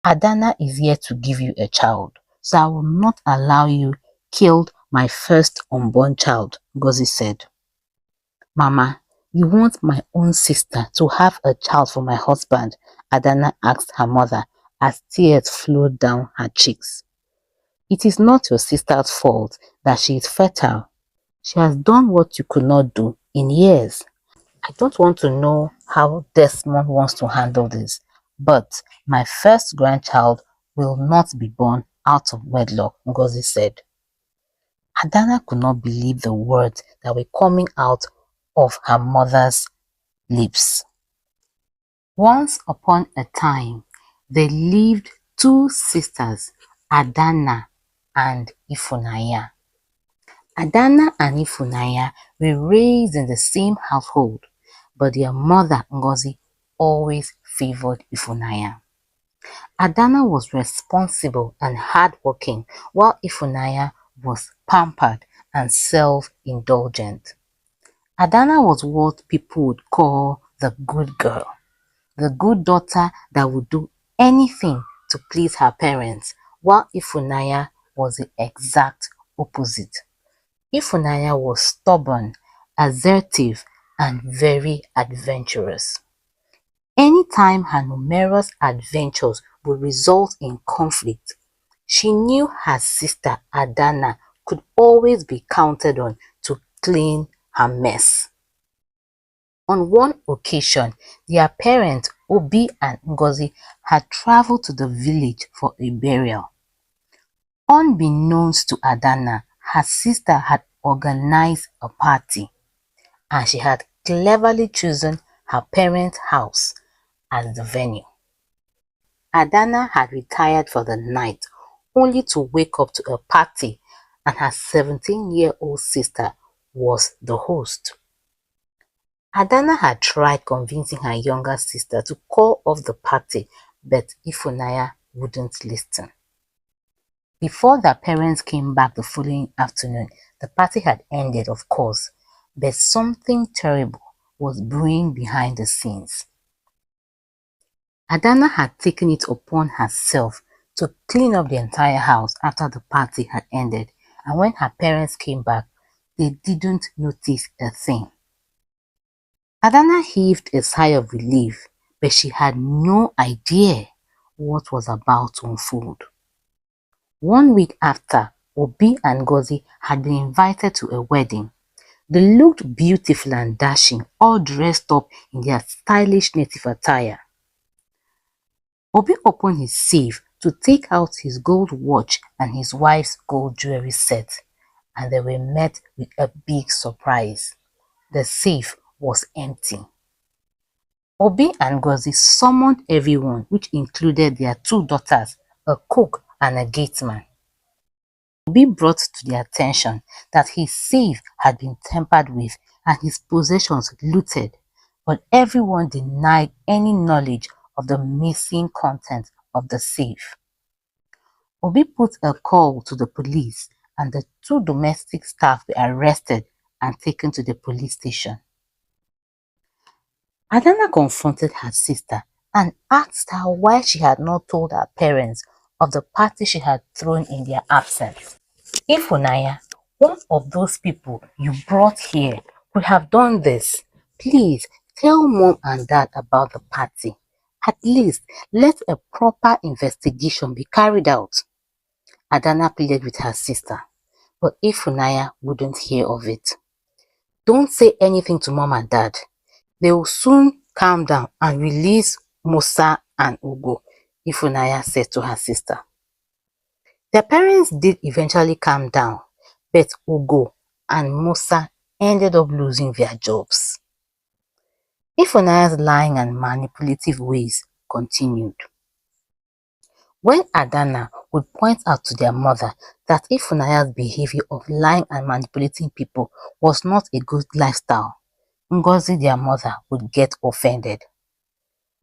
Adana is here to give you a child, so I will not allow you killed my first unborn child, Ngozi said. Mama, you want my own sister to have a child for my husband? Adana asked her mother as tears flowed down her cheeks. It is not your sister's fault that she is fertile. She has done what you could not do in years. I don't want to know how Desmond wants to handle this, but my first grandchild will not be born out of wedlock, Ngozi said. Adana could not believe the words that were coming out of her mother's lips. Once upon a time, there lived two sisters, Adana and Ifunanya. Adana and Ifunanya were raised in the same household, but their mother, Ngozi, always favored Ifunanya. Adana was responsible and hardworking, while Ifunanya was pampered and self-indulgent. Adana was what people would call the good girl, the good daughter that would do anything to please her parents, while Ifunanya was the exact opposite. Ifunanya was stubborn, assertive, and very adventurous. Anytime her numerous adventures would result in conflict, she knew her sister Adana could always be counted on to clean her mess. On one occasion, their parents Obi and Ngozi had traveled to the village for a burial. Unbeknownst to Adana, her sister had organized a party, and she had cleverly chosen her parents' house as the venue. Adana had retired for the night only to wake up to a party, and her 17-year-old sister was the host. Adana had tried convincing her younger sister to call off the party, but Ifunanya wouldn't listen. Before their parents came back the following afternoon, the party had ended, of course, but something terrible was brewing behind the scenes. Adana had taken it upon herself to clean up the entire house after the party had ended, and when her parents came back, they didn't notice a thing. Adana heaved a sigh of relief, but she had no idea what was about to unfold. 1 week after, Obi and Ngozi had been invited to a wedding. They looked beautiful and dashing, all dressed up in their stylish native attire. Obi opened his safe to take out his gold watch and his wife's gold jewelry set, and they were met with a big surprise. The safe was empty. Obi and Ngozi summoned everyone, which included their 2 daughters, a cook and a gateman. Obi brought to their attention that his safe had been tampered with and his possessions looted, but everyone denied any knowledge of the missing contents of the safe. Obi put a call to the police, and the 2 domestic staff were arrested and taken to the police station. Adana confronted her sister and asked her why she had not told her parents of the party she had thrown in their absence. Ifunanya, one of those people you brought here, could have done this. Please tell mom and dad about the party. At least let a proper investigation be carried out. Adana pleaded with her sister, but Ifunanya wouldn't hear of it. Don't say anything to mom and dad. They will soon calm down and release Musa and Ugo, Ifunanya said to her sister. Their parents did eventually calm down, but Ugo and Musa ended up losing their jobs. Ifunanya's lying and manipulative ways continued. When Adana would point out to their mother that Ifunanya's behavior of lying and manipulating people was not a good lifestyle, Ngozi, their mother, would get offended.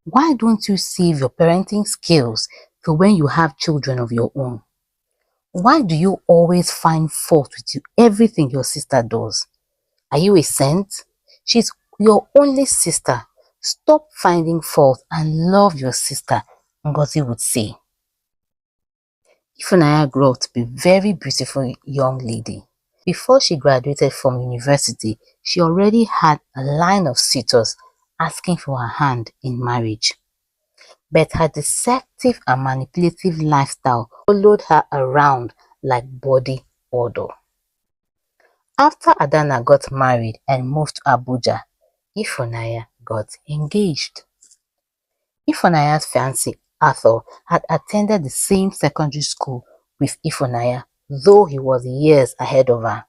Why don't you save your parenting skills for when you have children of your own? Why do you always find fault with everything your sister does? Are you a saint? She's your only sister. Stop finding fault and love your sister, Ngozi would say. Ifunanya grew up to be a very beautiful young lady. Before she graduated from university, she already had a line of suitors asking for her hand in marriage. But her deceptive and manipulative lifestyle followed her around like body odor. After Adanna got married and moved to Abuja, Ifunanya got engaged. Ifunanya's fiancé, Arthur, had attended the same secondary school with Ifunanya, though he was years ahead of her.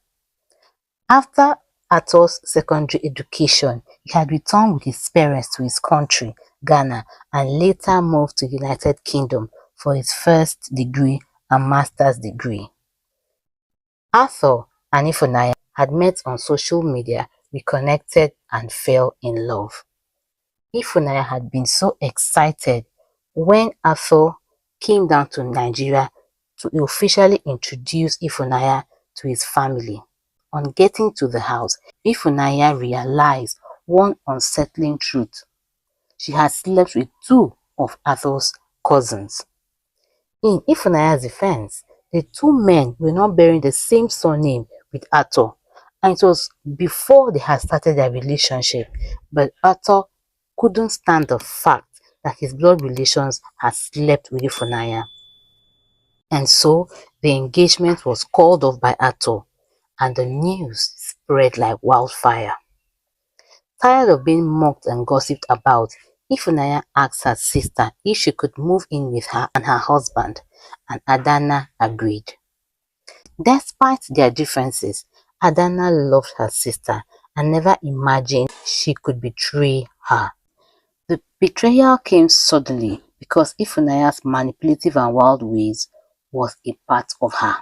After Arthur's secondary education, he had returned with his parents to his country, Ghana, and later moved to the United Kingdom for his first degree and master's degree. Arthur and Ifunanya had met on social media, reconnected, and fell in love. Ifunanya had been so excited when Arthur came down to Nigeria to officially introduce Ifunanya to his family. On getting to the house, Ifunanya realized one unsettling truth. She had slept with two of Arthur's cousins. In Ifunanya's defense, the two men were not bearing the same surname with Arthur, and it was before they had started their relationship, but Arthur couldn't stand the fact that his blood relations had slept with Ifunanya. And so the engagement was called off by Arthur, and the news spread like wildfire. Tired of being mocked and gossiped about, Ifunanya asked her sister if she could move in with her and her husband, and Adanna agreed. Despite their differences, Adanna loved her sister and never imagined she could betray her. The betrayal came suddenly because Ifunanya's manipulative and wild ways was a part of her.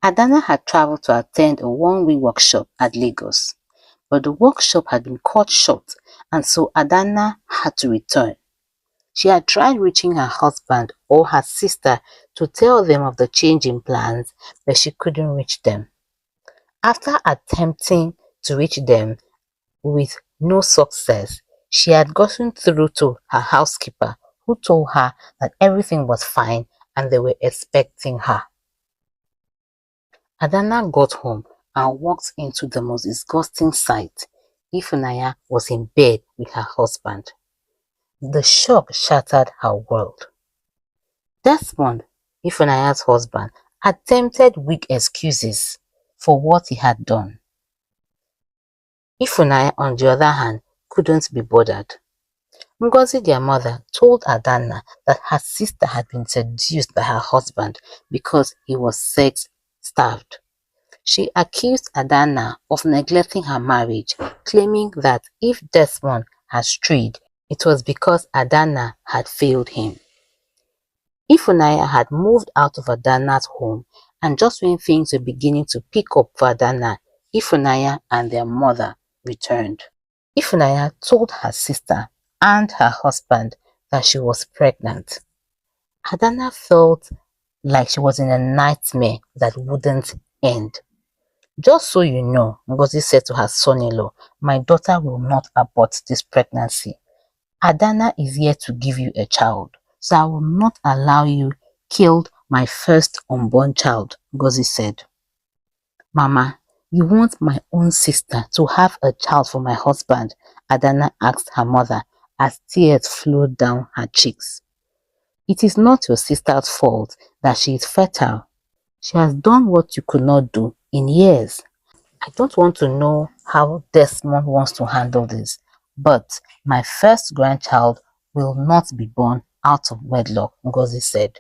Adanna had traveled to attend a one-week workshop at Lagos, but the workshop had been cut short, and so Adanna had to return. She had tried reaching her husband or her sister to tell them of the change in plans, but she couldn't reach them. After attempting to reach them with no success, she had gotten through to her housekeeper, who told her that everything was fine and they were expecting her. Adanna got home and walked into the most disgusting sight. Ifunanya was in bed with her husband. The shock shattered her world. Desmond, Ifunanya's husband, attempted weak excuses for what he had done. Ifunanya, on the other hand, couldn't be bothered. Ngozi, their mother, told Adanna that her sister had been seduced by her husband because he was sex-starved. She accused Adanna of neglecting her marriage, claiming that if Desmond had strayed, it was because Adanna had failed him. Ifunanya had moved out of Adanna's home, and just when things were beginning to pick up for Adanna, Ifunanya and their mother returned. Ifunanya told her sister and her husband that she was pregnant. Adanna felt like she was in a nightmare that wouldn't end. "Just so you know," Ngozi said to her son-in-law, "my daughter will not abort this pregnancy. Adanna is here to give you a child, so I will not allow you killed my first unborn child," Ngozi said. "Mama, you want my own sister to have a child for my husband?" Adanna asked her mother as tears flowed down her cheeks. "It is not your sister's fault that she is fertile. She has done what you could not do in years. I don't want to know how Desmond wants to handle this, but my first grandchild will not be born out of wedlock," Ngozi said.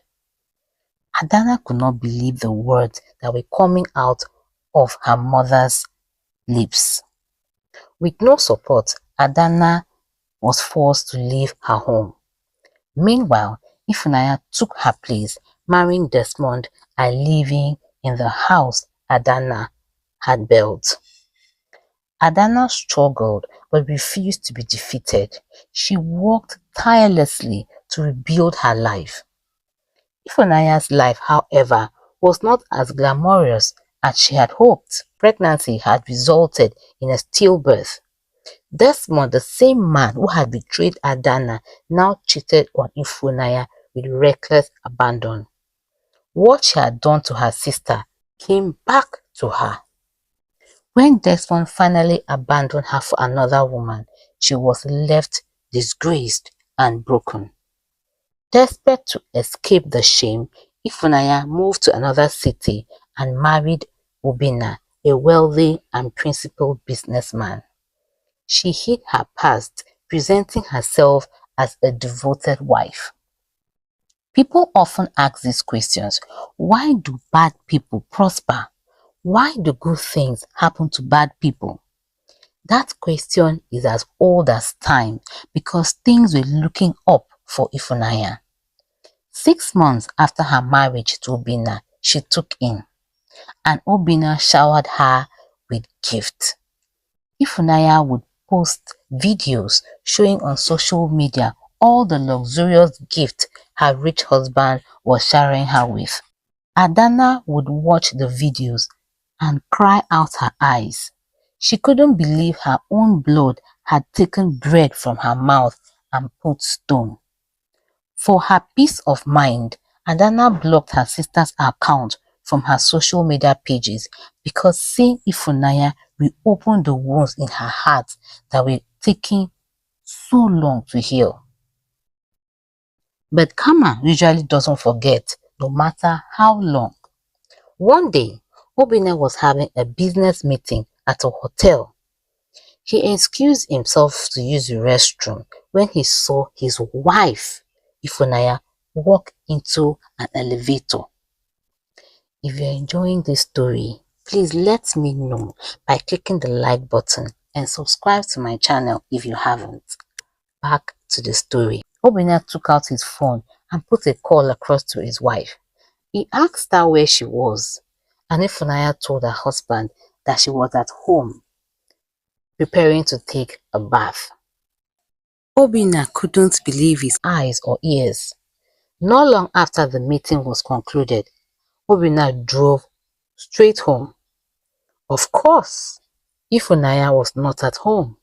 Adanna could not believe the words that were coming out of her mother's lips. With no support, Adanna was forced to leave her home. Meanwhile, Ifunanya took her place, marrying Desmond and living in the house Adanna had built. Adanna struggled but refused to be defeated. She worked tirelessly to rebuild her life. Ifunanya's life, however, was not as glamorous as she had hoped. Pregnancy had resulted in a stillbirth. Desmond, the same man who had betrayed Adanna, now cheated on Ifunanya with reckless abandon. What she had done to her sister came back to her. When Desmond finally abandoned her for another woman, she was left disgraced and broken. Desperate to escape the shame, Ifunanya moved to another city and married Obinna, a wealthy and principled businessman. She hid her past, presenting herself as a devoted wife. People often ask these questions: why do bad people prosper? Why do good things happen to bad people? That question is as old as time because things were looking up for Ifunanya. 6 months after her marriage to Obinna, she took in, and Obinna showered her with gifts. Ifunanya would post videos showing on social media all the luxurious gifts her rich husband was showering her with. Adana would watch the videos and cry out her eyes. She couldn't believe her own blood had taken bread from her mouth and put stone. For her peace of mind, Adana blocked her sister's account from her social media pages because seeing Ifunanya reopened the wounds in her heart that were taking so long to heal. But karma usually doesn't forget, no matter how long. One day, Obinna was having a business meeting at a hotel. He excused himself to use the restroom when he saw his wife, Ifunanya, walk into an elevator. If you're enjoying this story, please let me know by clicking the like button and subscribe to my channel if you haven't. Back to the story. Obinna took out his phone and put a call across to his wife. He asked her where she was, and Ifunanya told her husband that she was at home preparing to take a bath. Obinna couldn't believe his eyes or ears. Not long after the meeting was concluded, Obinna drove straight home. Of course, Ifunanya was not at home.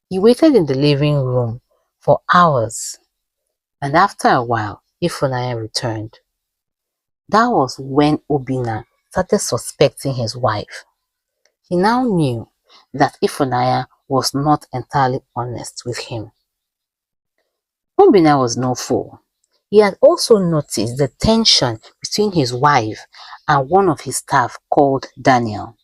He waited in the living room for hours, and after a while, Ifunanya returned. That was when Obinna started suspecting his wife. He now knew that Ifunanya was not entirely honest with him. Obinna was no fool. He had also noticed the tension between his wife and one of his staff called Daniel.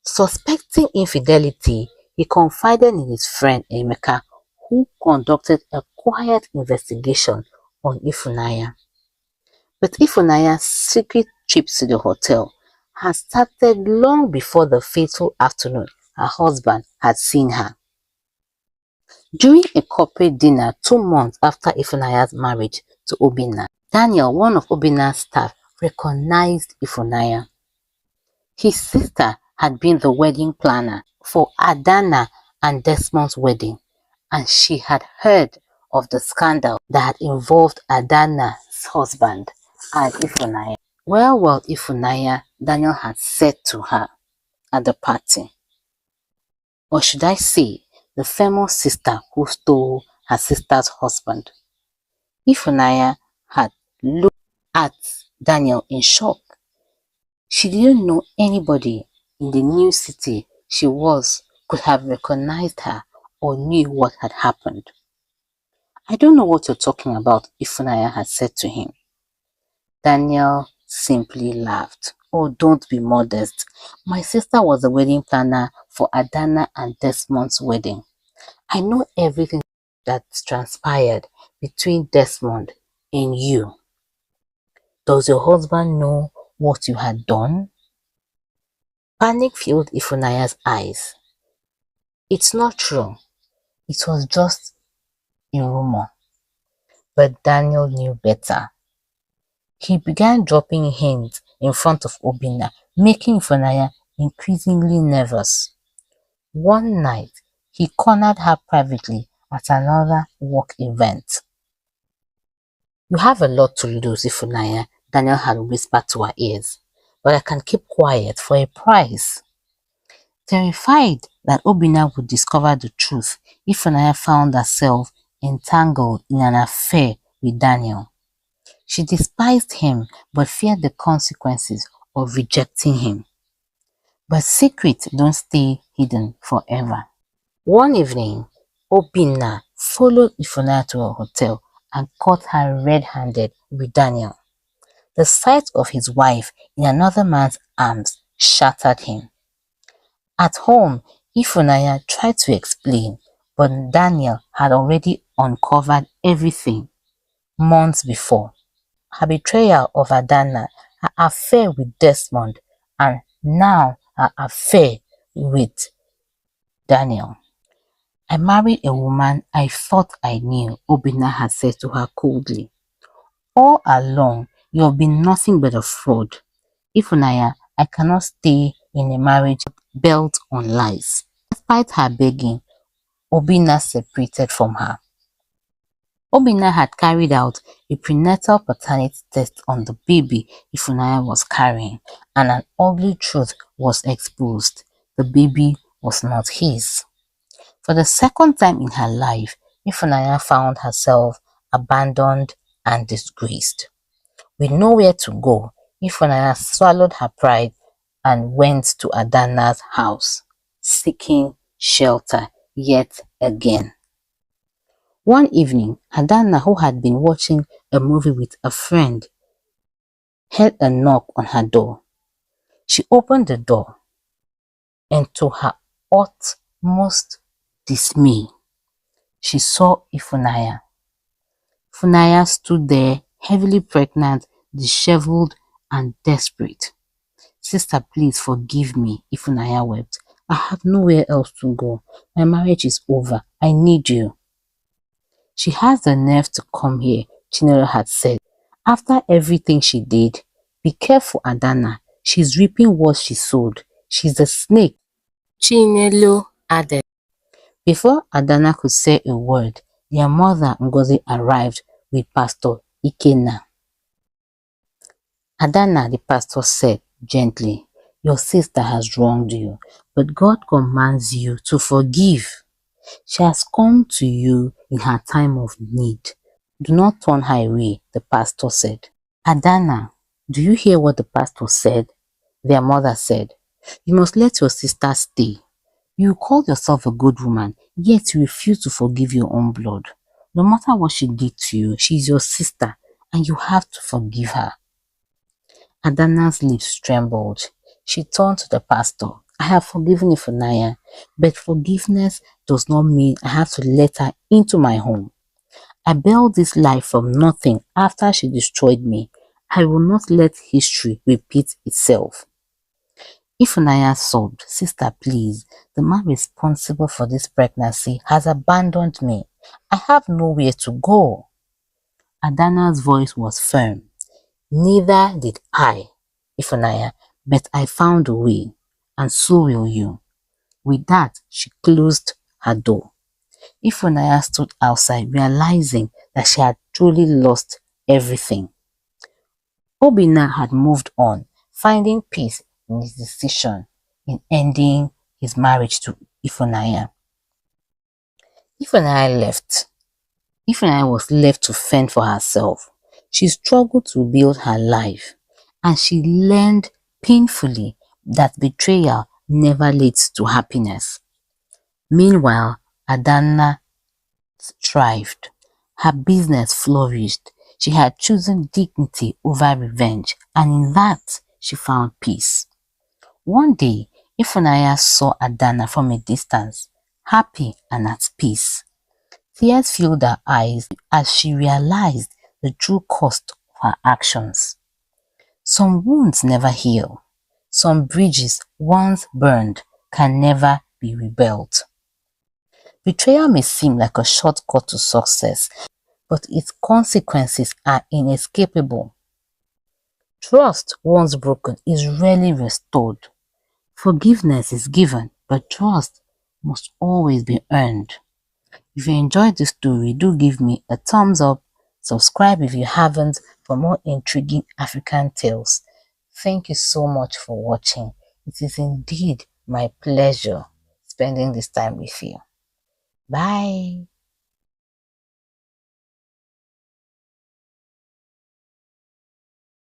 Suspecting infidelity, he confided in his friend Emeka, who conducted a quiet investigation on Ifunanya. But Ifunanya's secret trip to the hotel had started long before the fateful afternoon her husband had seen her. During a corporate dinner 2 months after Ifunanya's marriage to Obinna, Daniel, one of Obinna's staff, recognized Ifunanya. His sister had been the wedding planner for Adana and Desmond's wedding, and she had heard of the scandal that had involved Adana's husband and Ifunanya. Well, Ifunanya, Daniel had said to her at the party. Or should I say, the famous sister who stole her sister's husband. Ifunanya had looked at Daniel in shock. She didn't know anybody in the new city she was could have recognized her or knew what had happened. I don't know what you're talking about, Ifunanya had said to him. Daniel simply laughed. Oh, don't be modest. My sister was the wedding planner for Adana and Desmond's wedding. I know everything that transpired between Desmond and you. Does your husband know what you had done? Panic filled Ifunanya's eyes. It's not true. It was just a rumor. But Daniel knew better. He began dropping hints in front of Obinna, making Ifunanya increasingly nervous. One night, he cornered her privately at another work event. You have a lot to lose, Ifunanya, Daniel had whispered to her ears, but I can keep quiet for a price. Terrified that Obinna would discover the truth, Ifunanya found herself entangled in an affair with Daniel. She despised him but feared the consequences of rejecting him. But secrets don't stay hidden forever. One evening, Obinna followed Ifunanya to a hotel and caught her red-handed with Daniel. The sight of his wife in another man's arms shattered him. At home, Ifunanya tried to explain, but Daniel had already uncovered everything months before. Her betrayal of Adana, her affair with Desmond, and now her affair with Daniel. I married a woman I thought I knew, Obinna had said to her coldly. All along, you have been nothing but a fraud. Ifunanya, I cannot stay in a marriage built on lies. Despite her begging, Obinna separated from her. Obinna had carried out a prenatal paternity test on the baby Ifunanya was carrying, and an ugly truth was exposed. The baby was not his. For the second time in her life, Ifunanya found herself abandoned and disgraced. With nowhere to go, Ifunanya swallowed her pride and went to Adana's house, seeking shelter yet again. One evening, Adana, who had been watching a movie with a friend, heard a knock on her door. She opened the door, and to her utmost dismay, she saw Ifunanya. Ifunanya stood there, heavily pregnant, disheveled, and desperate. Sister, please forgive me, Ifunanya wept. I have nowhere else to go. My marriage is over. I need you. She has the nerve to come here, Chinelo had said. After everything she did, be careful, Adana. She's reaping what she sowed. She's a snake, Chinelo added. Before Adana could say a word, their mother Ngozi arrived with Pastor Ikenna. Adana, the pastor said gently, your sister has wronged you, but God commands you to forgive. She has come to you in her time of need. Do not turn her away, the pastor said. Adana, do you hear what the pastor said? Their mother said, you must let your sister stay. You call yourself a good woman, yet you refuse to forgive your own blood. No matter what she did to you, she is your sister, and you have to forgive her. Adana's lips trembled. She turned to the pastor. I have forgiven Ifunanya, but forgiveness does not mean I have to let her into my home. I built this life from nothing after she destroyed me. I will not let history repeat itself. Ifunanya sobbed, Sister, please, the man responsible for this pregnancy has abandoned me. I have nowhere to go. Adana's voice was firm. Neither did I, Ifunanya, but I found a way, and so will you. With that, she closed her door. Ifunanya stood outside, realizing that she had truly lost everything. Obinna had moved on, finding peace in his decision in ending his marriage to Ifunanya. Ifunanya left. Ifunanya was left to fend for herself. She struggled to build her life, and she learned painfully that betrayal never leads to happiness. Meanwhile, Adana thrived. Her business flourished. She had chosen dignity over revenge, and in that, she found peace. One day, Ifunanya saw Adana from a distance, happy and at peace. Tears filled her eyes as she realized the true cost of her actions. Some wounds never heal. Some bridges once burned can never be rebuilt. Betrayal may seem like a shortcut to success, but its consequences are inescapable. Trust, once broken, is rarely restored. Forgiveness is given, but trust must always be earned. If you enjoyed this story, do give me a thumbs up, subscribe if you haven't for more intriguing African tales. Thank you so much for watching. It is indeed my pleasure spending this time with you. Bye.